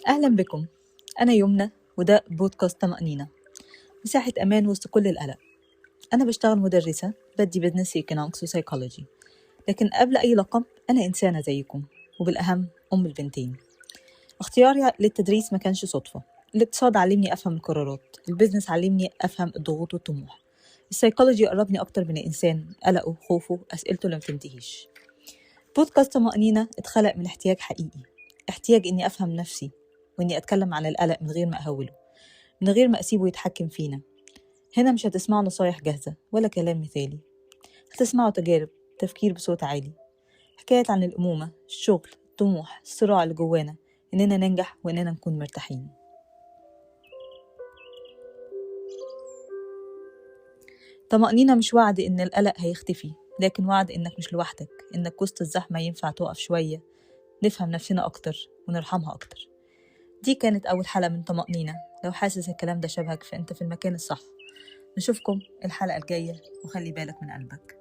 أهلا بكم. أنا يمنى وده بودكاست طمأنينة، مساحة أمان وسط كل القلق. أنا بشتغل مدرسة بدي بزنس ايكونومكس وسايكولوجي، لكن قبل أي لقب أنا إنسانة زيكم، وبالأهم أم البنتين. اختياري للتدريس ما كانش صدفة. الاقتصاد علمني أفهم القرارات، البزنس علمني أفهم الضغوط والطموح، السايكولوجي قربني أكتر من الإنسان، قلقه خوفه أسئلته اللي متنتهيش. بودكاست طمأنينة اتخلق من احتياج حقيقي، احتياج إني أفهم نفسي، وإني أتكلم عن القلق من غير ما أهوله، من غير ما أسيبه يتحكم فينا. هنا مش هتسمعوا نصايح جاهزة ولا كلام مثالي، هتسمعوا تجارب، تفكير بصوت عالي، حكايات عن الأمومة، الشغل، الطموح، الصراع اللي جوانا إننا ننجح وإننا نكون مرتاحين. طمأنينة مش وعد إن القلق هيختفي، لكن وعد إنك مش لوحدك، إنك وسط الزحمة ينفع تقف شوية، نفهم نفسنا أكتر ونرحمها أكتر. دي كانت أول حلقة من طمأنينة. لو حاسس الكلام ده شبهك فأنت في المكان الصح. نشوفكم الحلقة الجاية، وخلي بالك من قلبك.